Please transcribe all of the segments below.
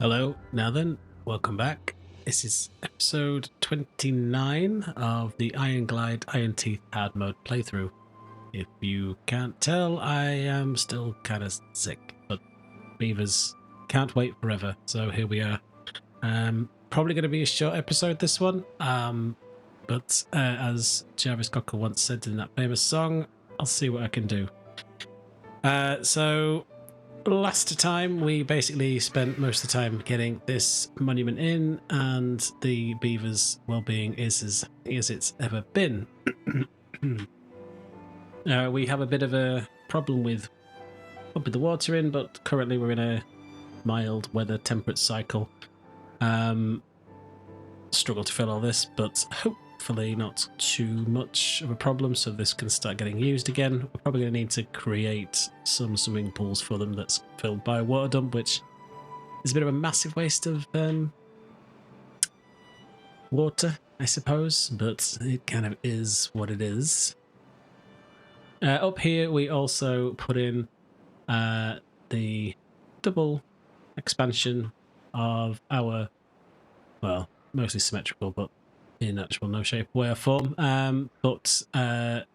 Hello, now then, welcome back. This is episode 29 of the Iron Glide Iron Teeth hard mode playthrough. If you can't tell, I am still kind of sick, but beavers can't wait forever, so here we are. Probably going to be a short episode, this one, but as Jarvis Cocker once said in that famous song, I'll see what I can do. So last time we basically spent most of the time getting this monument in, and the beaver's well-being is as happy as it's ever been. We have a bit of a problem with pumping the water in, but currently we're in a mild weather temperate cycle. Struggle to fill all this, but hopefully not too much of a problem, so this can start getting used again. We're probably going to need to create some swimming pools for them that's filled by a water dump, which is a bit of a massive waste of water, I suppose, but it kind of is what it is. Up here we also put in the double expansion of our, well, mostly symmetrical, but in actual no shape, way, or form. But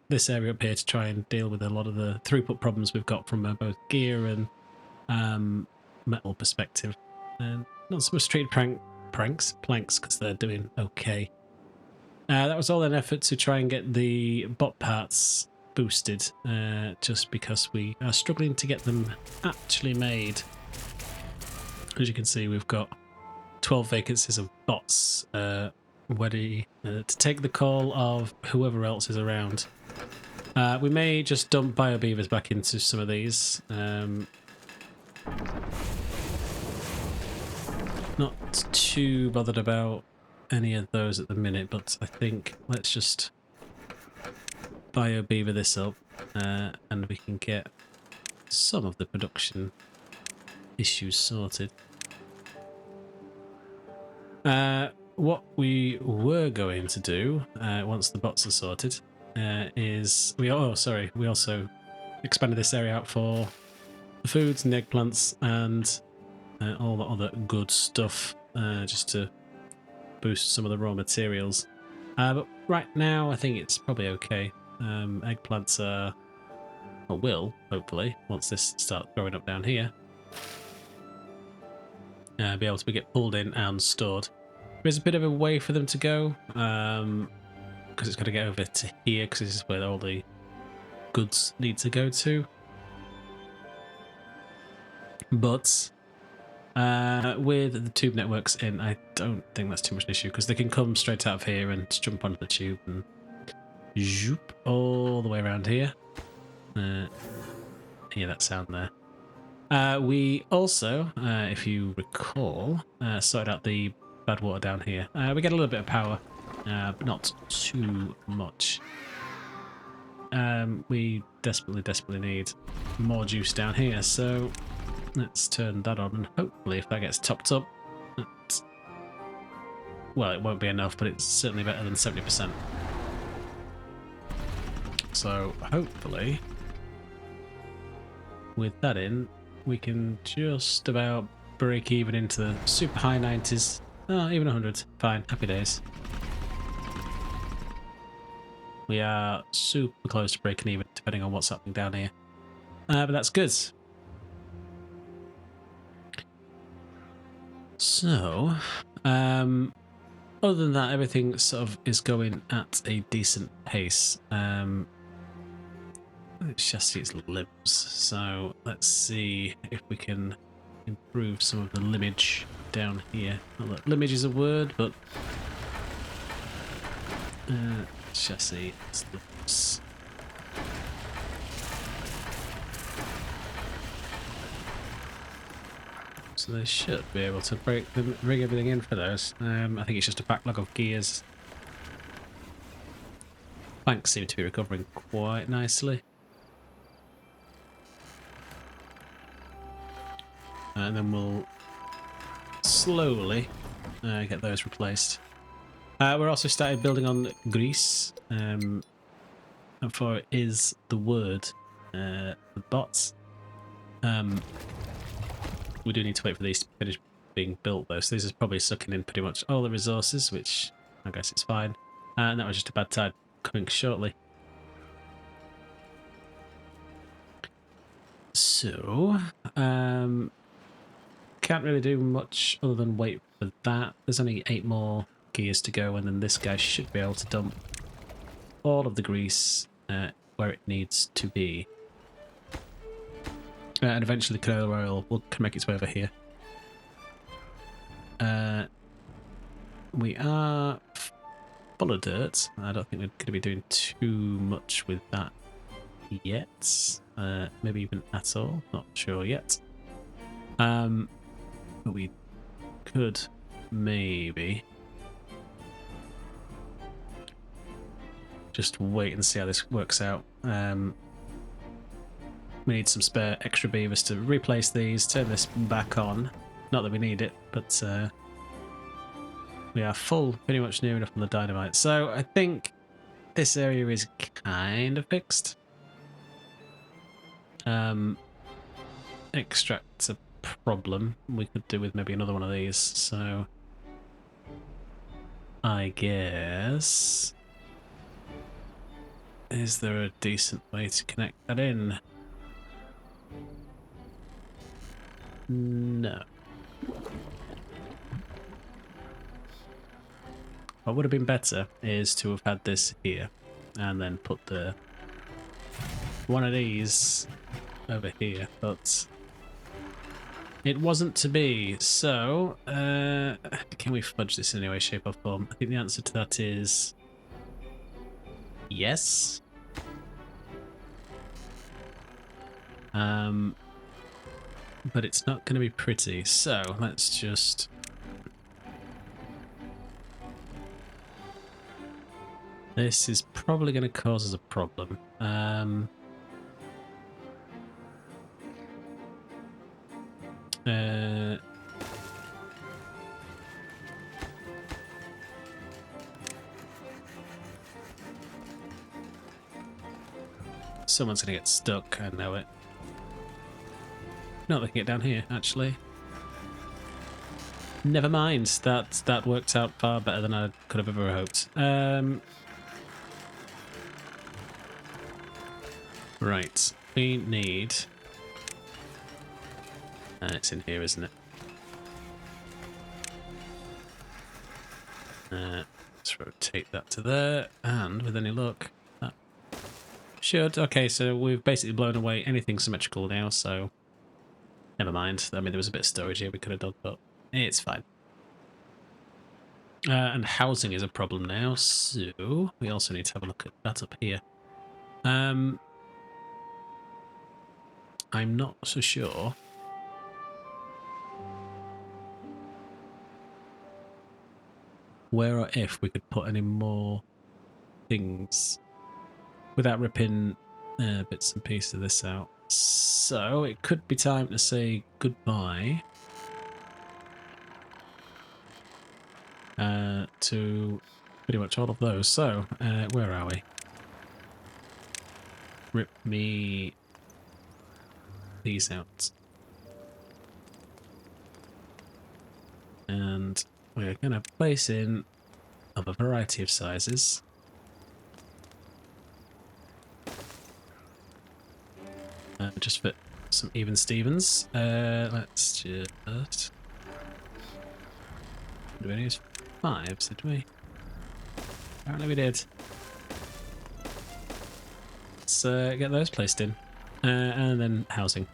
this area up here to try and deal with a lot of the throughput problems we've got from both gear and metal perspective. And not so much treated planks, because they're doing okay. That was all an effort to try and get the bot parts boosted, just because we are struggling to get them actually made. As you can see, we've got 12 vacancies of bots ready to take the call of whoever else is around. We may just dump bio beavers back into some of these. Not too bothered about any of those at the minute, but I think let's just bio beaver this up, and we can get some of the production issues sorted. What we were going to do once the bots are sorted is we also expanded this area out for the foods and the eggplants and all the other good stuff, just to boost some of the raw materials. But right now I think it's probably okay. Eggplants are, or will, hopefully, once this starts growing up down here, be able to get pulled in and stored. There's a bit of a way for them to go, because it's got to get over to here, because this is where all the goods need to go to. But with the tube networks in, I don't think that's too much an issue, because they can come straight out of here and just jump onto the tube and zoop all the way around here. Hear that sound there. We also, if you recall, sorted out the bad water down here. We get a little bit of power, but not too much. We desperately need more juice down here, so let's turn that on, and hopefully if that gets topped up, well, it won't be enough, but it's certainly better than 70%. So hopefully with that in, we can just about break even into the super high 90s. Oh, even 100. Fine. Happy days. We are super close to breaking even, depending on what's happening down here. But that's good. So, other than that, everything sort of is going at a decent pace. It's just its limbs, so let's see if we can improve some of the limbage down here. Not that limbage is a word, but chassis limbs. So they should be able to bring everything in for those. I think it's just a backlog of gears. Planks seem to be recovering quite nicely. And then we'll slowly get those replaced. We're also started building on grease. For it is the word, the bots. We do need to wait for these to finish being built though, so this is probably sucking in pretty much all the resources, which I guess it's fine. And that was just a bad tide coming shortly. So, can't really do much other than wait for that. There's only 8 more gears to go, and then this guy should be able to dump all of the grease where it needs to be. And eventually the canola oil can make its way over here. We are full of dirt. I don't think we're going to be doing too much with that yet. Maybe even at all. Not sure yet. But we could maybe just wait and see how this works out. We need some spare extra beavers to replace these, turn this back on. Not that we need it, but we are full, pretty much near enough on the dynamite. So I think this area is kind of fixed. Extract's a problem. We could do with maybe another one of these, so I guess... Is there a decent way to connect that in? No. What would have been better is to have had this here and then put the one of these over here, but it wasn't to be. So, can we fudge this in any way, shape or form? I think the answer to that is yes. But it's not going to be pretty, so let's just... This is probably going to cause us a problem. Someone's going to get stuck, I know it. No, they can get down here, actually. Never mind, that worked out far better than I could have ever hoped. Right, we need... it's in here, isn't it? Let's rotate that to there, and with any luck, that should... Okay, so we've basically blown away anything symmetrical now, so... Never mind. I mean, there was a bit of storage here we could have done, but it's fine. And housing is a problem now, so we also need to have a look at that up here. I'm not so sure where or if we could put any more things without ripping bits and pieces of this out. So it could be time to say goodbye to pretty much all of those. So where are we? Rip me these out. And we're going to place in of a variety of sizes. Just for some even Stevens. Let's just... Did we use 5s, did we? Apparently we did. Let's get those placed in. And then housing.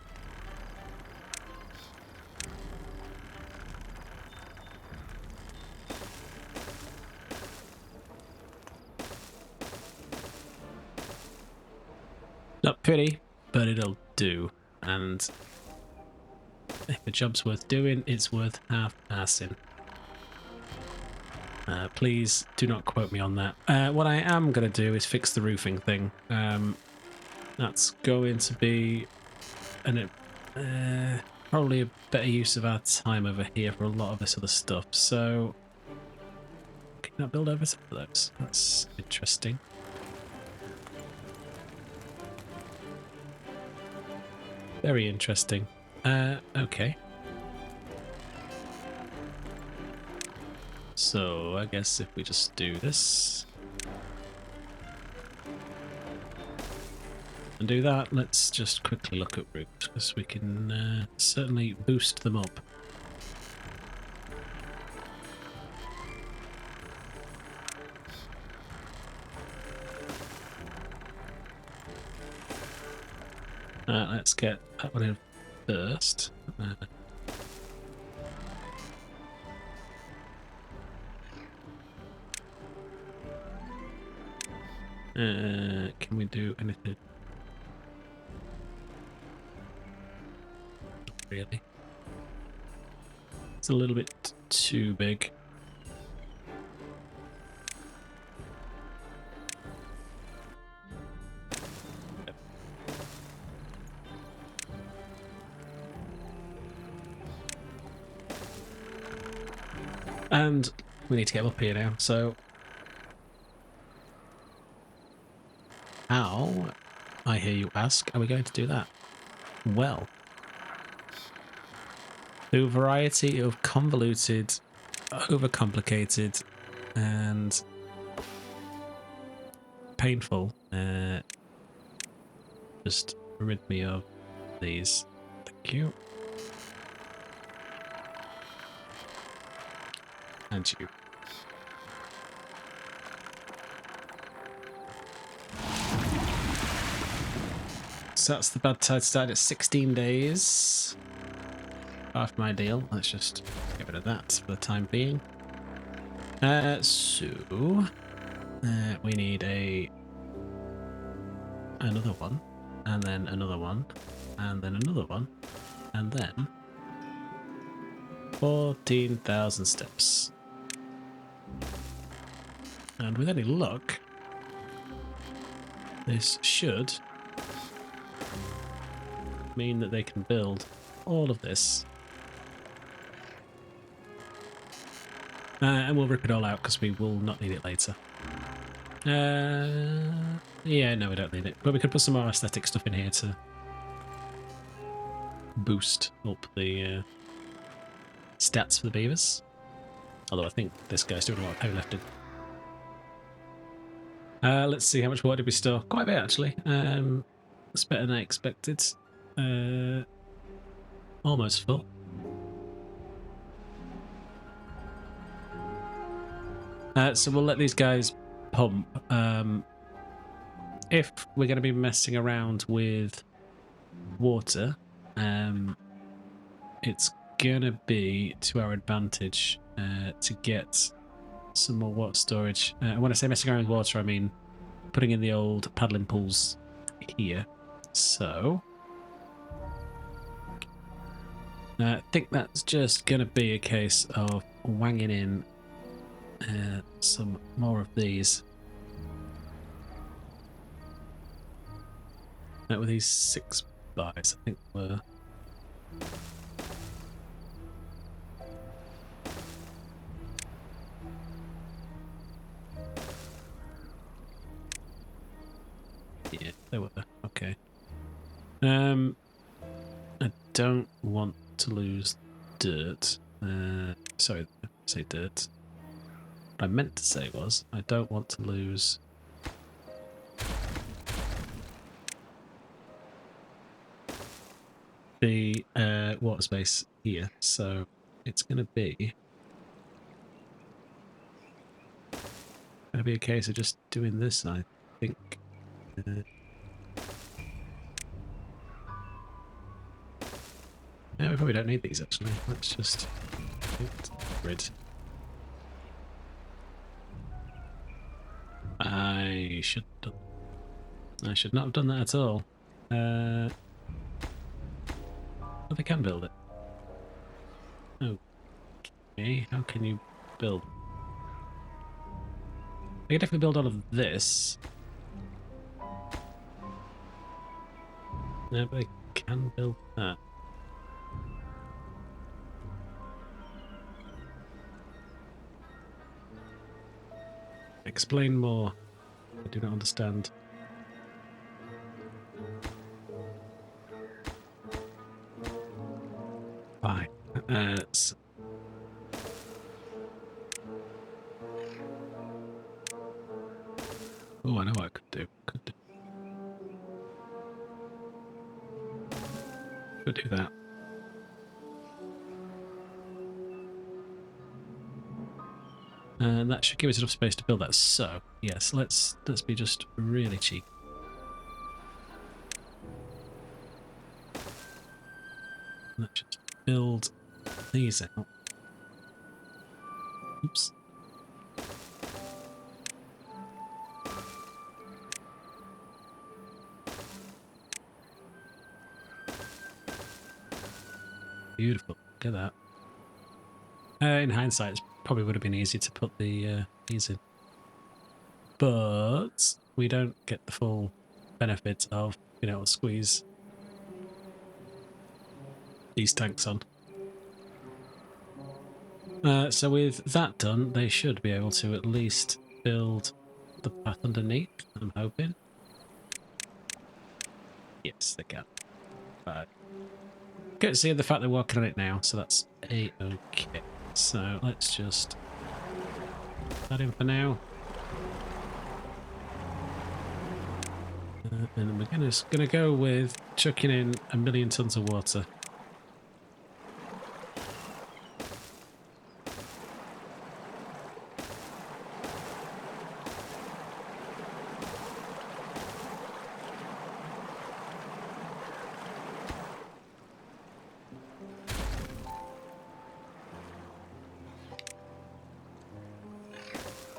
Not pretty, but it'll do. And if the job's worth doing, it's worth half-assing. Please do not quote me on that. What I am going to do is fix the roofing thing. That's going to be probably a better use of our time over here for a lot of this other stuff. So, can I build over some of those? That's interesting. Very interesting. Okay. So I guess if we just do this and do that, let's just quickly look at root, because we can certainly boost them up. Let's get that one in first. Can we do anything? Not really. It's a little bit too big. And we need to get up here now, so how, I hear you ask, are we going to do that? Well, through a variety of convoluted, overcomplicated, and painful, just rid me of these. Thank you. And you. So that's the bad tide start at 16 days. Half my deal. Let's just get rid of that for the time being. We need another one, and then another one, and then another one, and then 14,000 steps. And with any luck, this should mean that they can build all of this. And we'll rip it all out because we will not need it later. Yeah, no, we don't need it. But we could put some more aesthetic stuff in here to boost up the stats for the beavers. Although I think this guy's doing a lot of heavy lifting. Let's see, how much water did we store? Quite a bit, actually. It's better than I expected. Almost full. So we'll let these guys pump. If we're going to be messing around with water, it's going to be to our advantage to get some more water storage. When I say messing around with water, I mean putting in the old paddling pools here. So I think that's just going to be a case of wanging in some more of these. With these 6 buys, I think we're... Yeah, they were. Okay. I don't want to lose dirt. Sorry, I say dirt. What I meant to say was, I don't want to lose the water space here, so it's going to be a case of just doing this, I think. Yeah, we probably don't need these, actually. Let's just get rid. I should not have done that at all. But they can build it. Okay, how can you build? They can definitely build all of this. No, but they can build that. Explain more. I do not understand. Fine. do that. And that should give us enough space to build that. So, yes, let's be just really cheeky. Let's just build these out. Oops. Beautiful. Look at that. In hindsight, it probably would have been easy to put the these in. But we don't get the full benefit of being able to squeeze these tanks on. So with that done, they should be able to at least build the path underneath, I'm hoping. Yes, they can. Right. Good to see the fact they're working on it now, so that's a-okay. So let's just put that in for now. And we're gonna go with chucking in 1,000,000 tons of water.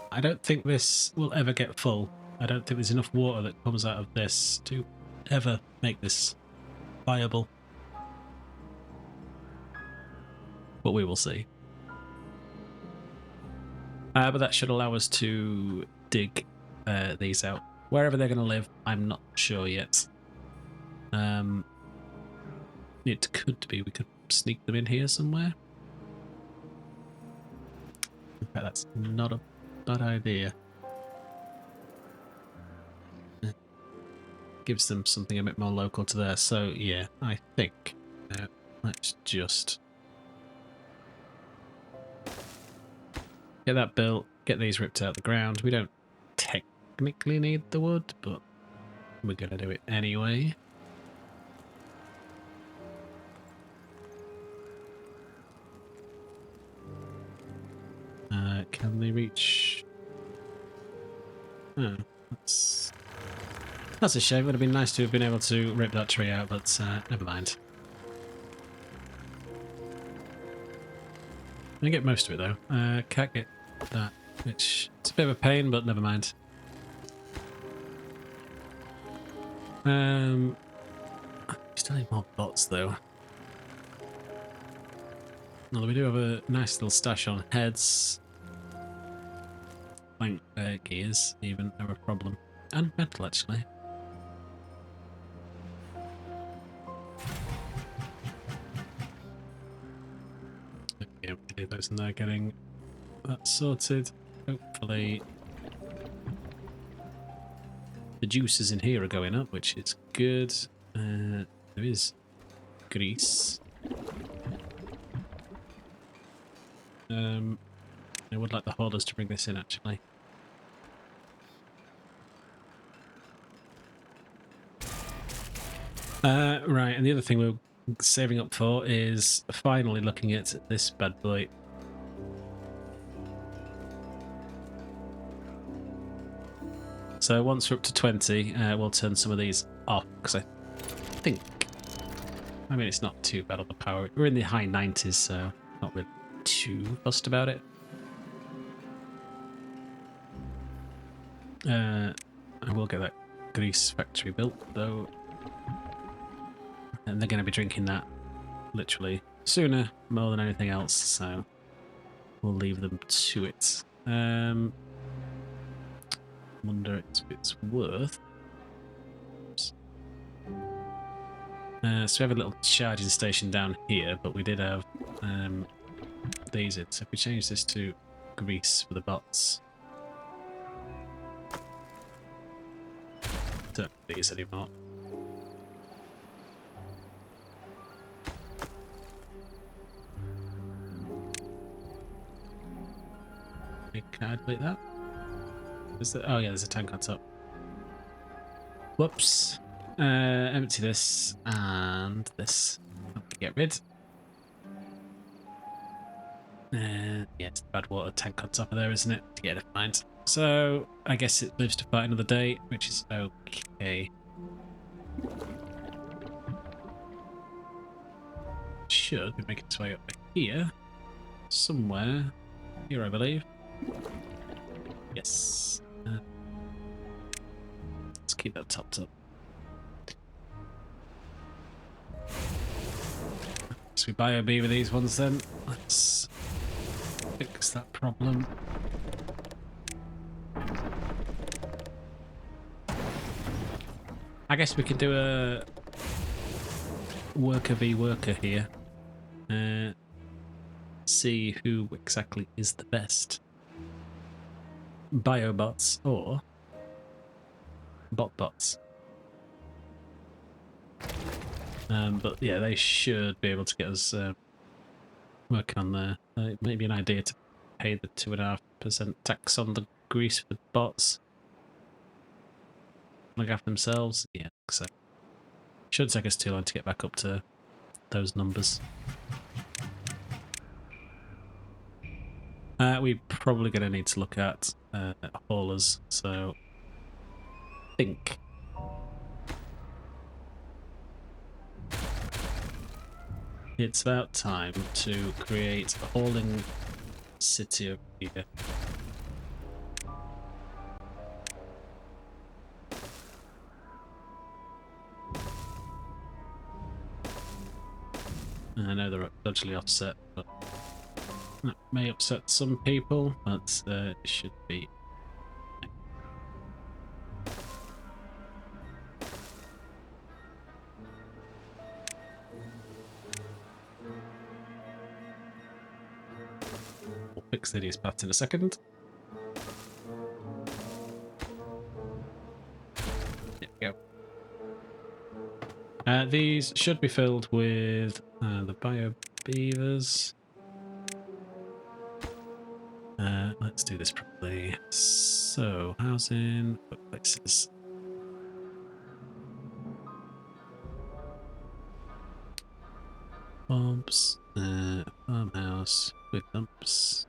I don't think this will ever get full. I don't think there's enough water that comes out of this to ever make this viable. But we will see. But that should allow us to dig these out. Wherever they're going to live, I'm not sure yet. It could be we could sneak them in here somewhere. In fact, that's not a bad idea. Gives them something a bit more local to there. So yeah, I think let's just get that built, get these ripped out of the ground. We don't technically need the wood, but we're going to do it anyway. Can they reach? Oh, that's a shame. It would have been nice to have been able to rip that tree out, but never mind. I get most of it though. Can't get that, which it's a bit of a pain, but never mind. Still need more bots though. Well, we do have a nice little stash on heads. Plank gears, even, are a problem. And metal, actually. Okay, we can do those in there, getting that sorted. Hopefully the juices in here are going up, which is good. There is grease. I would like the holders to bring this in, actually. Right, and the other thing we're saving up for is finally looking at this bad boy. So once we're up to 20, we'll turn some of these off, because I think, I mean, it's not too bad on the power. We're in the high 90s, so not really too fussed about it. I will get that grease factory built, though. And they're going to be drinking that literally sooner more than anything else, so we'll leave them to it. Wonder if it's worth. Oops. So we have a little charging station down here, but we did have these in. So if we change this to grease for the bots, don't need these anymore. Can I delete that? Oh yeah, there's a tank on top. Whoops. Empty this and this. to get rid. Yeah, it's the bad water tank on top of there, isn't it? Yeah, never mind. So I guess it lives to fight another day, which is okay. Should be making its way up here. Somewhere. Here, I believe. Yes. Let's keep that topped up. So we bio-beaver these ones then. Let's fix that problem. I guess we could do a worker v worker here. See who exactly is the best. Biobots or botbots. But yeah, they should be able to get us working on there. Maybe an idea to pay the 2.5% tax on the grease for the bots. Look after themselves. Yeah, so shouldn't take us too long to get back up to those numbers. We're probably going to need to look at haulers, so I think it's about time to create a hauling city over here. I know they're dodgily offset, but that may upset some people, but it should be. We'll fix the hideous path in a second. There we go. These should be filled with the bio beavers. Let's do this properly. So, housing, workplaces. Bombs, farmhouse with dumps.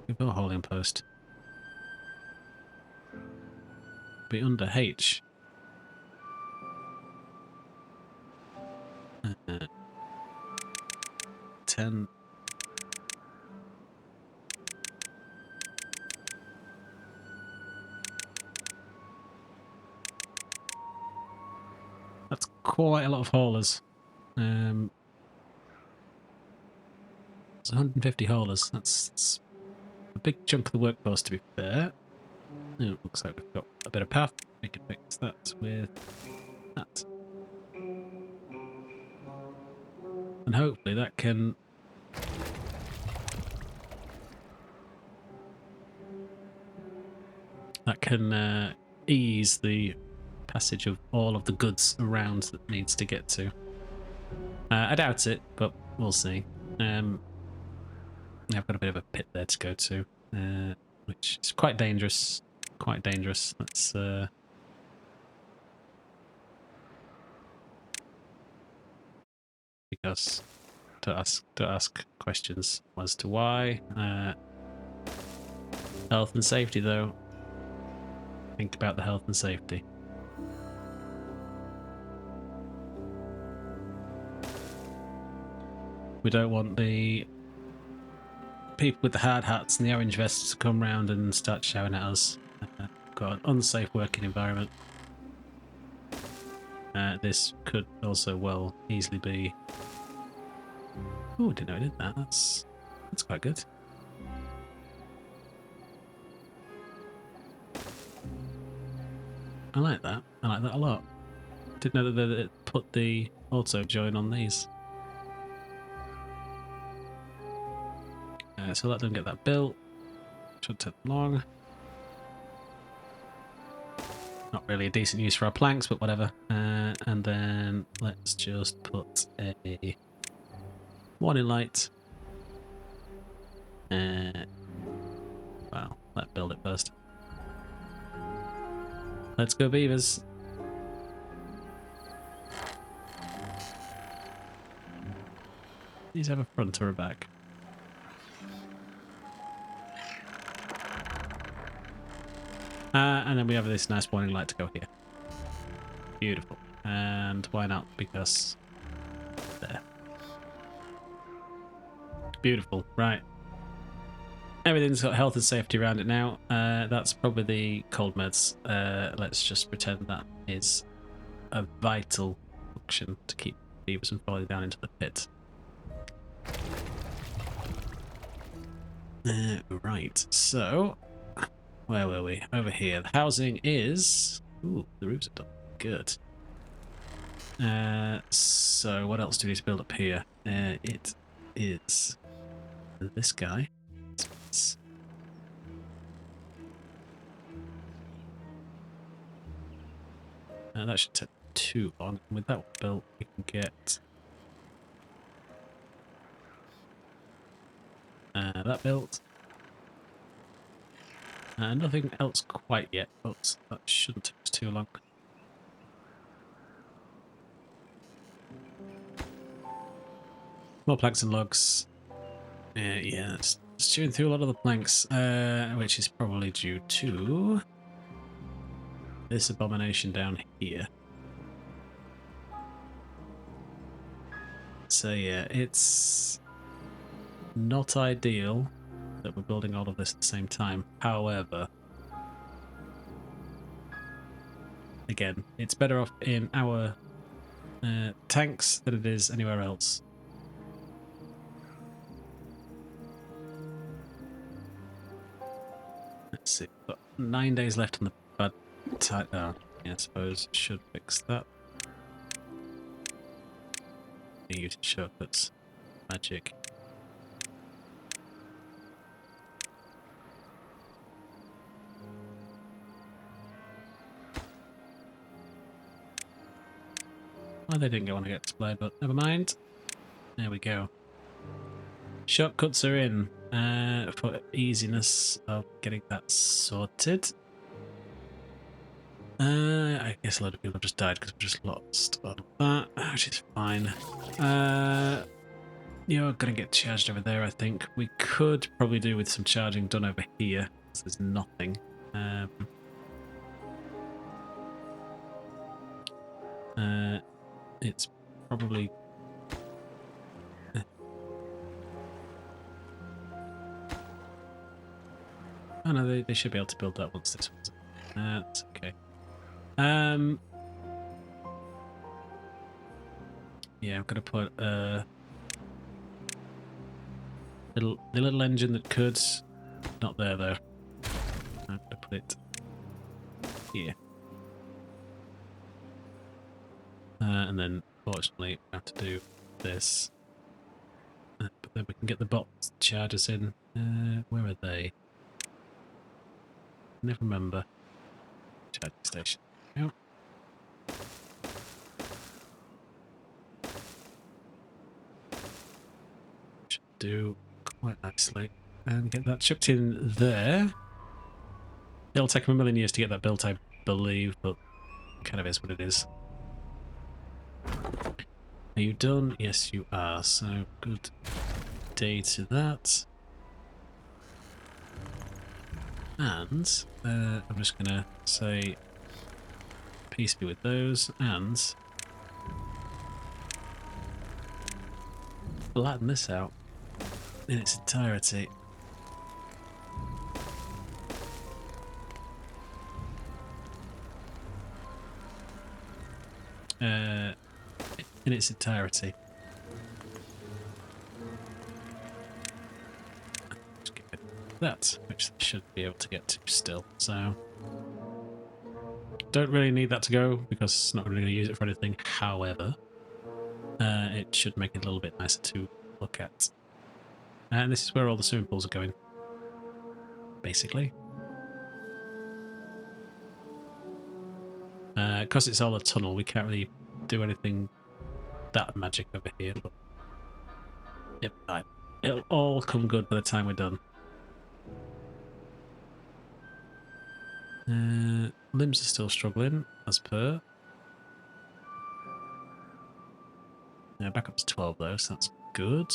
We've got a holding post. Be under H. 10. That's quite a lot of haulers. There's 150 haulers. That's a big chunk of the workforce, to be fair. Oh, it looks like we've got a bit of path. We can fix that with that. And hopefully that can ease the passage of all of the goods around that needs to get to. I doubt it, but we'll see. I've got a bit of a pit there to go to, which is quite dangerous. Quite dangerous. Let's because to ask questions as to why. Health and safety, though. Think about the health and safety. We don't want the people with the hard hats and the orange vests to come round and start shouting at us. Got an unsafe working environment. This could also well easily be. Oh, I didn't know I did that. That's quite good. I like that. I like that a lot. Didn't know that they put the auto join on these. So let them get that built. Should take long. Not really a decent use for our planks, but whatever. And then let's just put a warning light. Well, let's build it first. Let's go, beavers. These have a front or a back. And then we have this nice warning light to go here. Beautiful. And why not? Because there. Beautiful. Right. Everything's got health and safety around it now. That's probably the cold meds. Let's just pretend that is a vital function to keep beavers from falling down into the pit. Right, so where were we? Over here. The housing is... Ooh, the roofs are done. Good. So what else do we need to build up here? It is this guy. That should take 2 on. And with that built, we can get that built. Nothing else quite yet, but that shouldn't take us too long. More planks and logs. Yeah, it's chewing through a lot of the planks, which is probably due to this abomination down here. So yeah, it's not ideal that we're building all of this at the same time. However, again, it's better off in our tanks than it is anywhere else. Let's see, we've got 9 days left on the bad time. Oh, yeah, I suppose should fix that. Using shortcuts. Magic. Well, they didn't want to get displayed, but never mind. There we go. Shortcuts are in for easiness of getting that sorted. I guess a lot of people have just died because we just lost on that, which is fine. You're going to get charged over there, I think. We could probably do with some charging done over here, because there's nothing. It's probably... Oh no, they should be able to build that once this one's... That's okay. Yeah, I'm going to put the little engine that could... Not there, though. I'm going to put it here. And then, fortunately, we have to do this. But then we can get the bot chargers in. Where are they? Never remember. Charging station. Oh. Should do quite nicely. And get that chucked in there. It'll take them a million years to get that built, I believe, but it kind of is what it is. Are you done? Yes, you are. So, good day to that. And I'm just going to say peace be with those, and flatten this out in its entirety. In its entirety. Just get that, which they should be able to get to still. So don't really need that to go because it's not really going to use it for anything. However, it should make it a little bit nicer to look at. And this is where all the swimming pools are going, basically. Because it's all a tunnel, we can't really do anything that magic over here. But yep, right. It'll all come good by the time we're done. Limbs are still struggling, as per. Back up to 12 though, so that's good.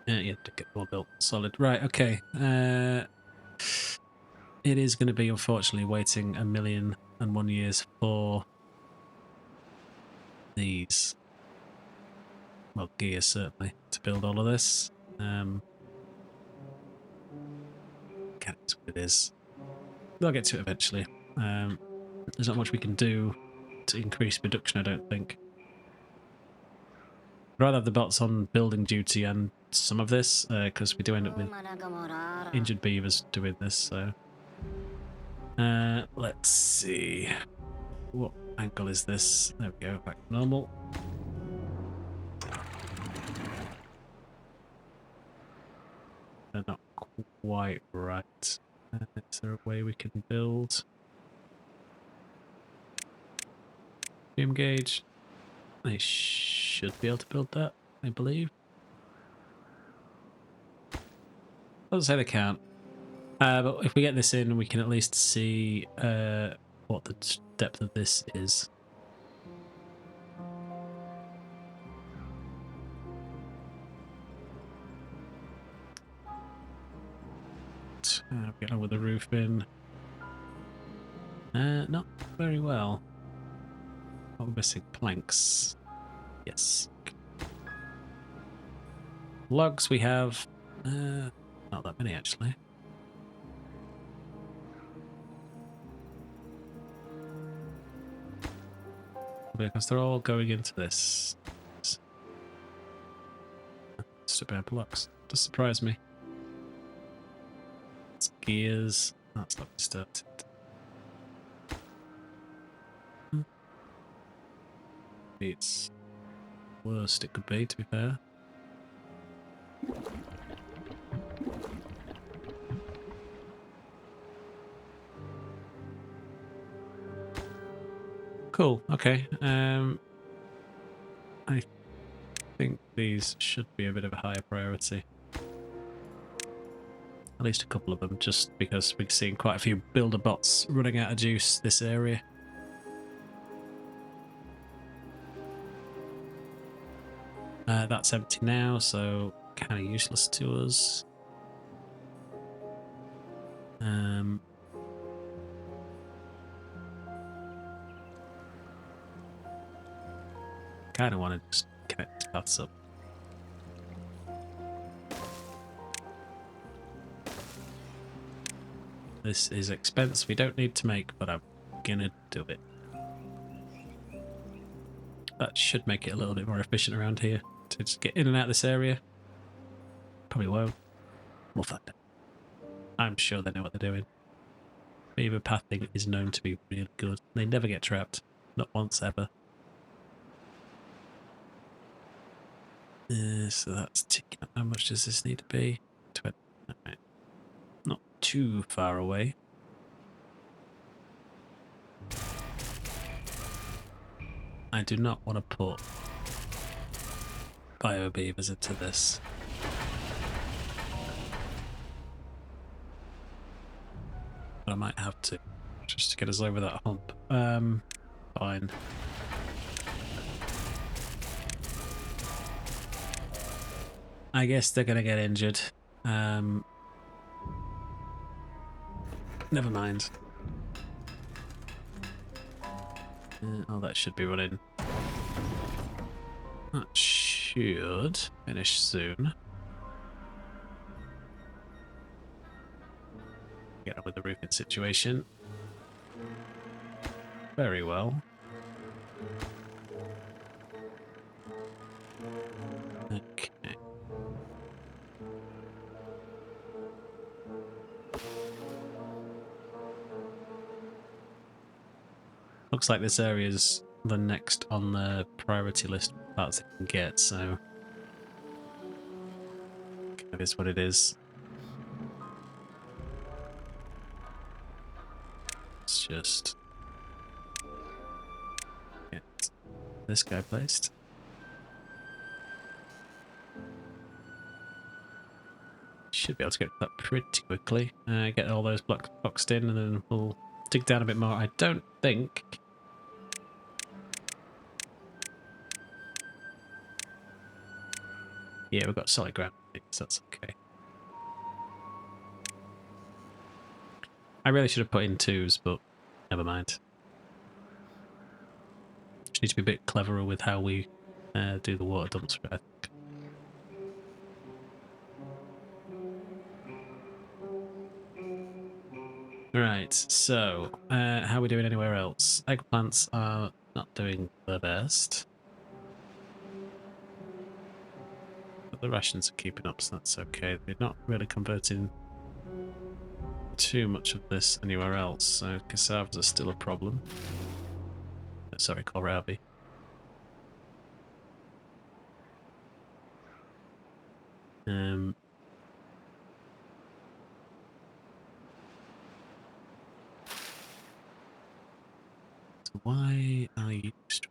Yeah, you have to get more built. Solid. Right, okay. It is going to be, unfortunately, waiting 1,000,001 years for these. Well, gear, certainly, to build all of this. God, it's what it is. They'll get to it eventually. There's not much we can do to increase production, I don't think. I'd rather have the bots on building duty and some of this, because we do end up with injured beavers doing this, so... let's see. What angle is this? There we go, back to normal. They're not quite right. Is there a way we can build? Fume gauge. I should be able to build that, I believe. Doesn't say they can't. But if we get this in, we can at least see what the depth of this is. Get on with the roof in. Not very well. Oh, we're missing planks. Yes. Logs we have. Not that many actually. Because they're all going into this. Just about blocks. Does surprise me. It's gears. That's not started. It's worst it could be, to be fair. Cool. Okay. I think these should be a bit of a higher priority. At least a couple of them, just because we're seeing quite a few builder bots running out of juice this area. That's empty now, so kind of useless to us. Kind of want to just connect the paths up. This is expense we don't need to make, but I'm gonna do it. That should make it a little bit more efficient around here to just get in and out of this area. Probably won't. We'll find out. I'm sure they know what they're doing. Beaver pathing is known to be really good. They never get trapped. Not once ever. So that's ticking up. How much does this need to be? 20. Right. Not too far away. I do not want to put bio beavers into this. But I might have to, just to get us over that hump. Fine. I guess they're gonna get injured. Never mind. Oh, that should be running. That should finish soon. Get on with the roofing situation. Very well. Okay. Looks like this area is the next on the priority list of parts they can get, so it is what it is. Let's just get this guy placed. Should be able to get that pretty quickly. Get all those blocks boxed in, and then we'll dig down a bit more. I don't think Yeah, we've got solid ground, so that's okay. I really should have put in 2s, but never mind. Just need to be a bit cleverer with how we do the water dumps, I think. Right, so how are we doing anywhere else? Eggplants are not doing the best. But the rations are keeping up, so that's okay. They're not really converting too much of this anywhere else, so cassavas are still a problem. Sorry, kohlrabi. So why are you storage?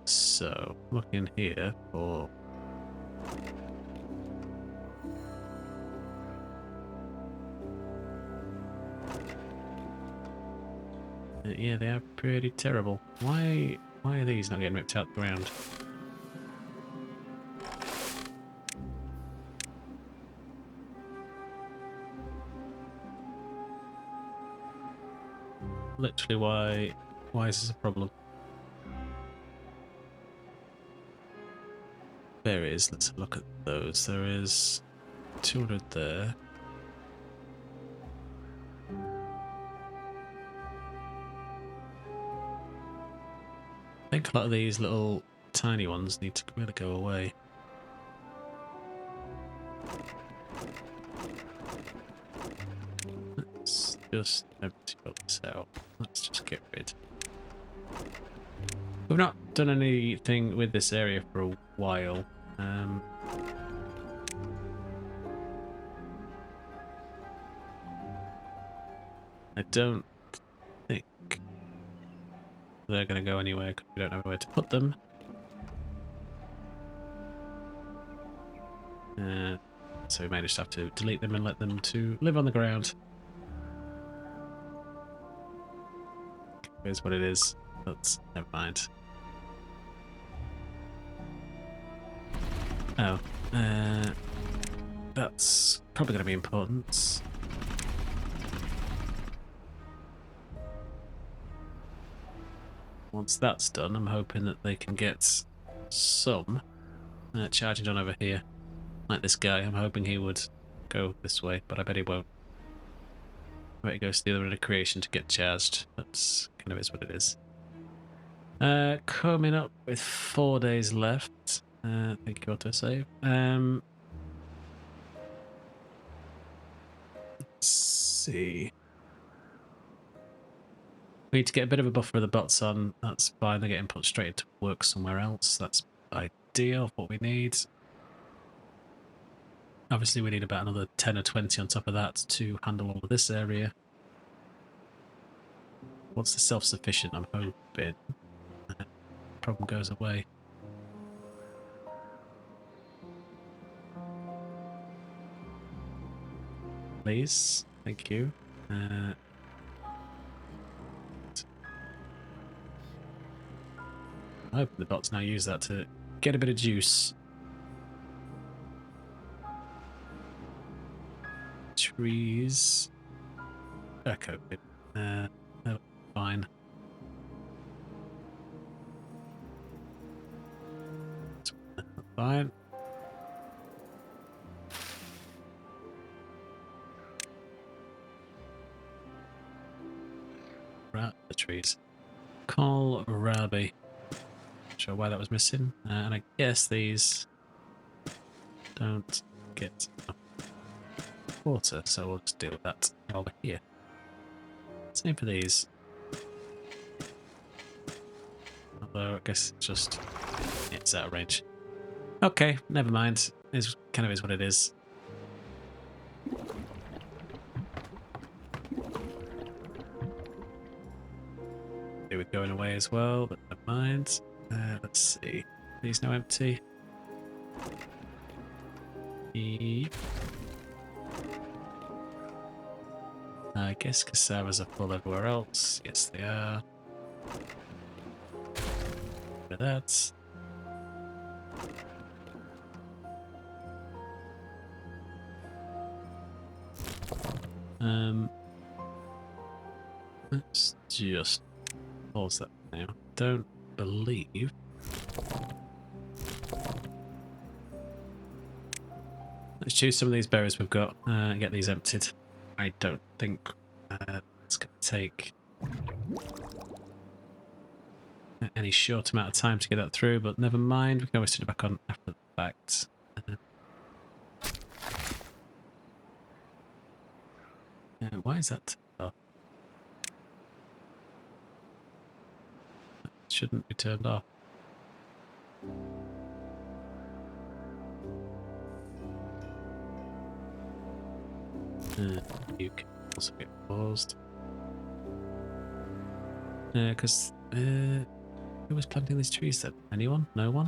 So looking here for yeah, they are pretty terrible. Why are these not getting ripped out the ground? Literally, why is this a problem? There is. Let's have a look at those. There is 200 there. I think a lot of these little tiny ones need to really go away. Let's just empty this out. Let's just get rid. We've not done anything with this area for a while. I don't think they're going to go anywhere because we don't know where to put them. So we may just have to delete them and let them to live on the ground. Here's what it is. But never mind. Oh, that's probably going to be important. Once that's done, I'm hoping that they can get some charging on over here. Like this guy, I'm hoping he would go this way, but I bet he won't. I bet he goes to the other end of creation to get charged. That's kind of is what it is. Coming up with 4 days left. Thank you, autosave. Let's see. We need to get a bit of a buffer of the bots on. That's fine. They're getting put straight into work somewhere else. That's ideal. What we need. Obviously, we need about another 10 or 20 on top of that to handle all of this area. Once the self-sufficient, I'm hoping problem goes away. Please. Thank you. I hope the bots now use that to get a bit of juice. Trees. Okay. Fine. Fine. Right, the trees. Kohlrabi. Not sure why that was missing. And I guess these don't get enough water, so we'll just deal with that over here. Same for these. Although I guess it's just it's out of range. Okay, never mind. It kind of is what it is. They were going away as well, but never mind. Let's see. These now empty. Yep. I guess cassavas are full everywhere else. Yes, they are. rid of that. Let's just pause that now. Don't believe. Let's choose some of these berries we've got and get these emptied. I don't think it's going to take any short amount of time to get that through, but never mind. We can always turn it back on after the fact. Why is that? Oh, it shouldn't be turned off. You can also get paused. Because who was planting these trees then? Anyone? No one?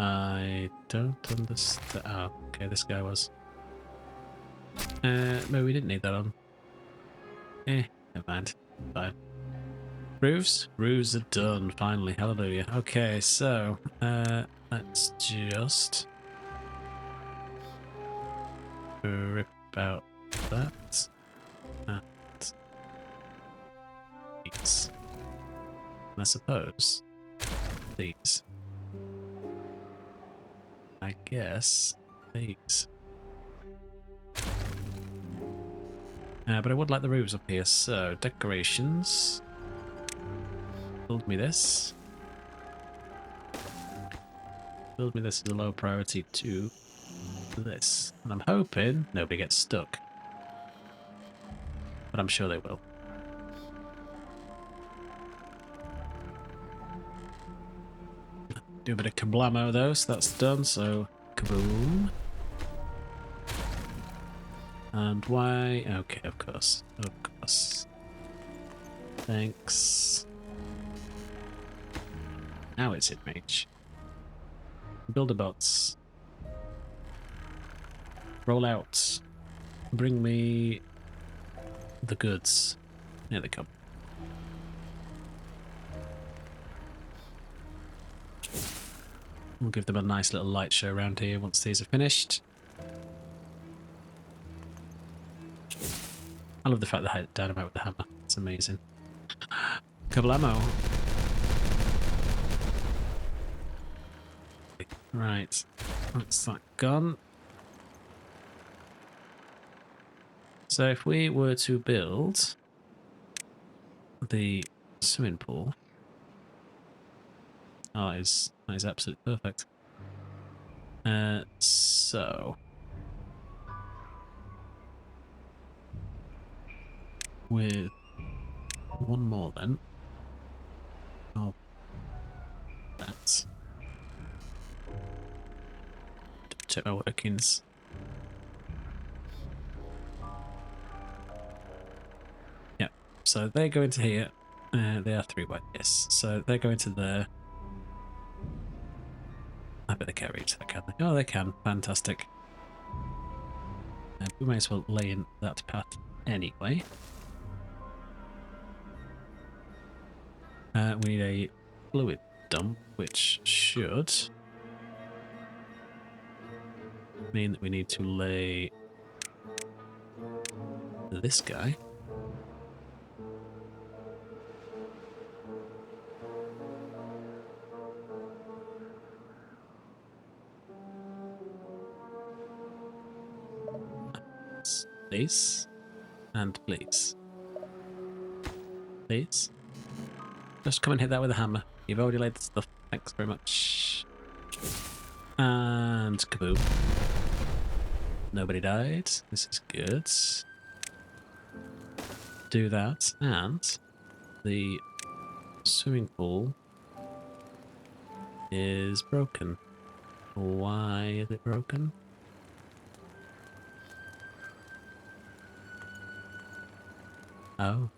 I don't understand. Oh, okay, this guy was. No, we didn't need that on. Never mind. Fine. Roofs? Roofs are done, finally. Hallelujah. Okay, so, let's just rip out that. And these. And I suppose these. I guess these. But I would like the roofs up here, so decorations. Build me this. Build me this as a low priority to this. And I'm hoping nobody gets stuck. But I'm sure they will. Do a bit of kablamo though, so that's done, so kaboom. And why? Okay, of course. Of course. Thanks. Now it's in range. Builder bots. Roll out. Bring me the goods. Here they come. We'll give them a nice little light show around here once these are finished. I love the fact that I hit dynamite with the hammer. It's amazing. Kablamo. Right. That's that gone. So if we were to build the swimming pool, oh, that is absolutely perfect. So with one more then. Oh, that's check my workings. Yeah, so they go into here. They are 3 by yes, so they go into there. I bet they can't reach that, can they? Oh, they can. Fantastic. We may as well lay in that path anyway. We need a fluid dump, which should mean that we need to lay this guy. Please. And please. Please. Just come and hit that with a hammer. You've already laid the stuff. Thanks very much. And kaboom. Nobody died. This is good. Do that. And the swimming pool is broken. Why is it broken? Oh,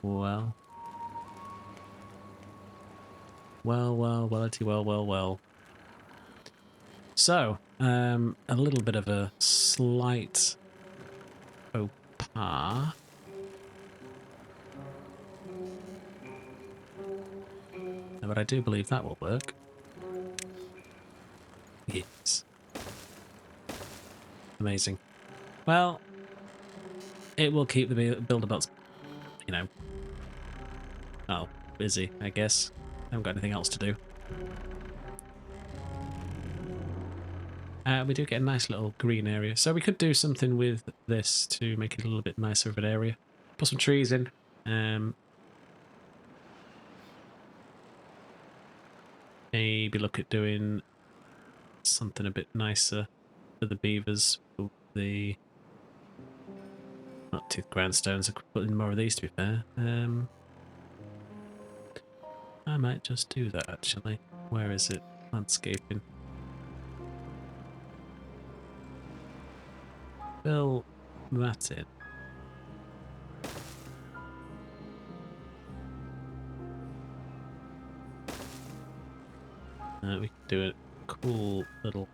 well. Well. So, a little bit of a slight faux pas. But I do believe that will work. Yes. Amazing. Well, it will keep the builder bots, you know, oh, busy, I guess. I haven't got anything else to do. We do get a nice little green area. So we could do something with this to make it a little bit nicer of an area. Put some trees in. Maybe look at doing something a bit nicer for the beavers. For the not tooth grindstones. I could put in more of these, to be fair. I might just do that, actually. Where is it? Landscaping. Fill that in. We can do a cool little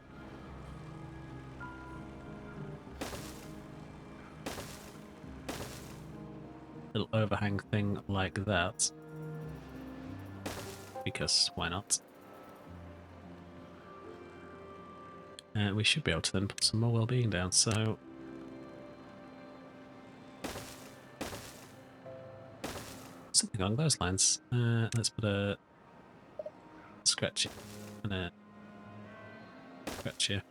overhang thing like that. Because why not? We should be able to then put some more well-being down, so something along those lines. Let's put a scratch and a scratch here.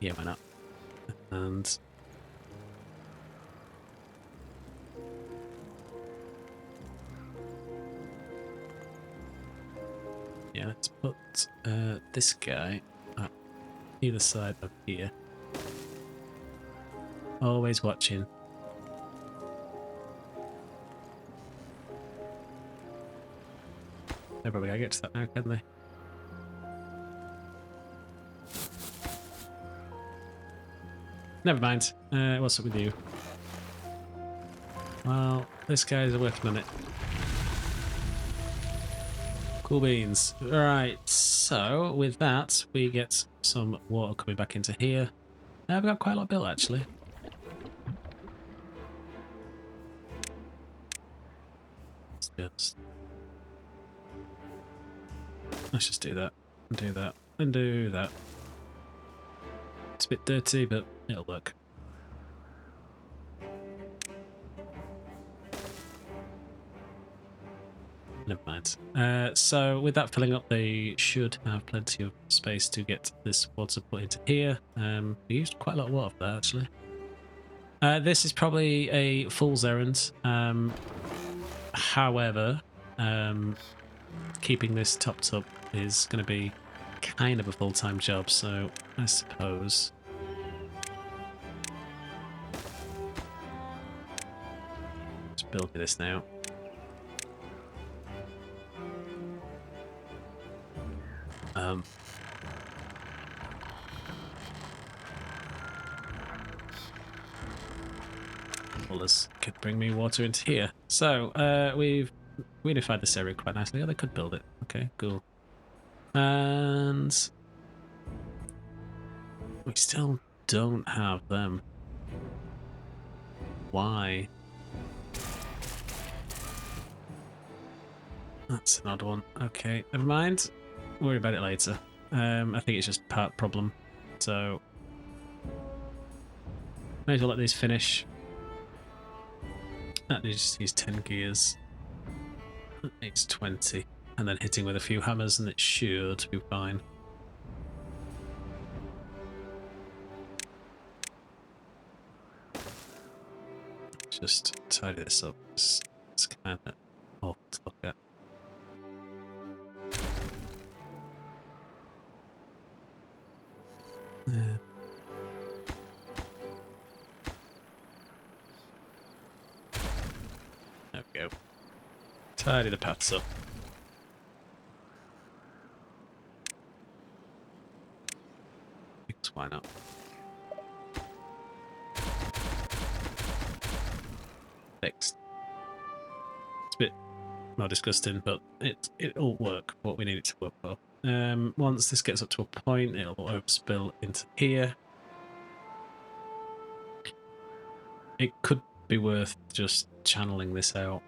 Yeah, why not? And yeah, let's put this guy at either side of here. Always watching. They're probably gonna get to that now, can they? Never mind. What's up with you? Well, this guy's working on it. Cool beans. Right, so with that, we get some water coming back into here. We've got quite a lot built, actually. Let's just do that, and do that, and do that. It's a bit dirty, but it'll work. Never mind. So with that filling up, they should have plenty of space to get this water put into here. We used quite a lot of water for that, actually. This is probably a fool's errand. However, keeping this topped up is going to be kind of a full-time job, so I suppose just build this now. Well, this could bring me water into here. So we've unified this area quite nicely. Oh, they could build it. Okay, cool. And we still don't have them. Why? That's an odd one. Okay, never mind. Worry about it later. I think it's just part problem. So may as well let these finish. That just needs 10 gears. That needs 20. And then hitting with a few hammers and it should be fine. Just tidy this up. It's kind of awful to look at. There we go. Tidy the paths up. Because why not? fixed. It's a bit more disgusting, but it'll work for what we need it to work for. Once this gets up to a point, it'll overspill into here. It could be worth just channeling this out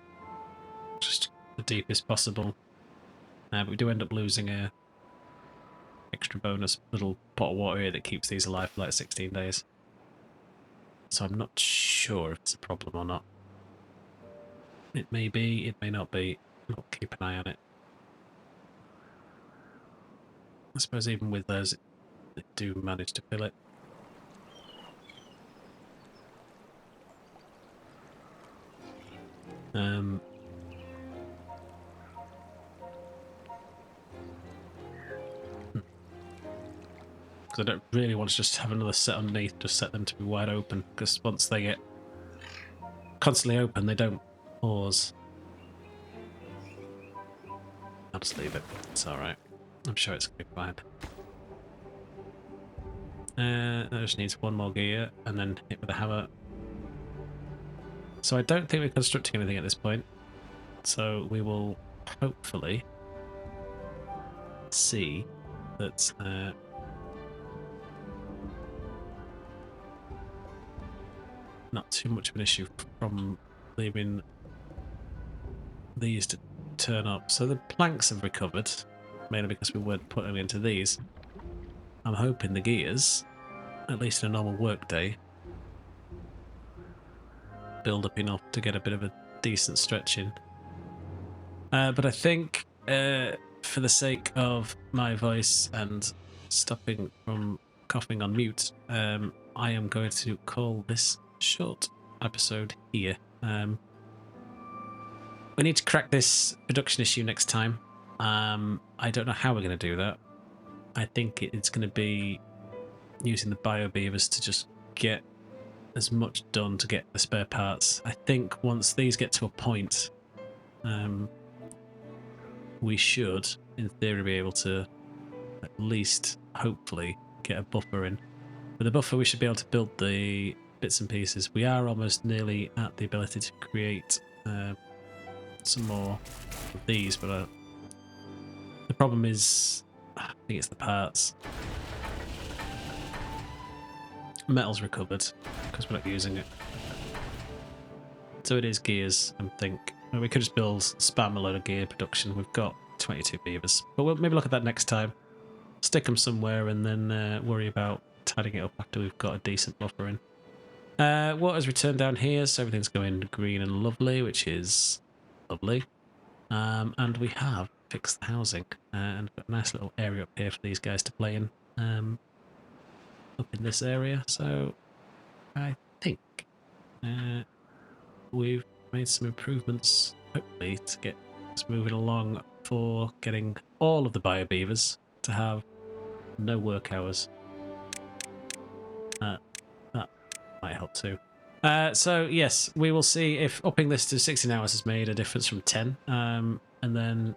just the deepest possible. But we do end up losing a extra bonus little pot of water here that keeps these alive for like 16 days. So I'm not sure if it's a problem or not. It may be, it may not be. I'll keep an eye on it. I suppose even with those, they do manage to fill it. Because I don't really want to just have another set underneath, just set them to be wide open, because once they get constantly open, they don't pause. I'll just leave it. It's alright. I'm sure it's going to be fine. That just needs one more gear, and then hit with a hammer. So I don't think we're constructing anything at this point. So we will hopefully see that not too much of an issue from leaving these to turn up. So the planks have recovered, mainly because we weren't putting them into these. I'm hoping the gears, at least in a normal work day, build up enough to get a bit of a decent stretch in. But I think for the sake of my voice and stopping from coughing on mute, I am going to call this short episode here. We need to crack this production issue next time. I don't know how we're going to do that. I think it's going to be using the bio beavers to just get as much done to get the spare parts. I think once these get to a point, we should, in theory, be able to at least, hopefully, get a buffer in. With a buffer, we should be able to build the bits and pieces. We are almost nearly at the ability to create some more of these, but the problem is, I think it's the parts. Metal's recovered because we're not using it. So it is gears, I think. We could just build, spam a load of gear production. We've got 22 beavers. But we'll maybe look at that next time. Stick them somewhere and then worry about tidying it up after we've got a decent buffer in. Water's returned down here, so everything's going green and lovely, which is lovely. And we have fixed the housing and got a nice little area up here for these guys to play in. Up in this area, so I think we've made some improvements, hopefully, to get us moving along for getting all of the bio beavers to have no work hours. That might help too. So yes, we will see if upping this to 16 hours has made a difference from 10, and then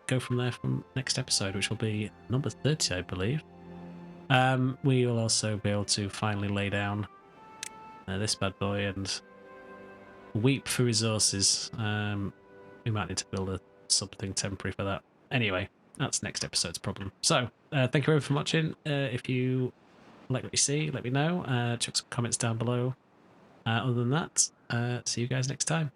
go from there from next episode, which will be number 30, I believe. We will also be able to finally lay down this bad boy and weep for resources. We might need to build something temporary for that. Anyway, that's next episode's problem. So, thank you very much for watching. If you like what you see, let me know. Chuck some comments down below. Other than that, see you guys next time.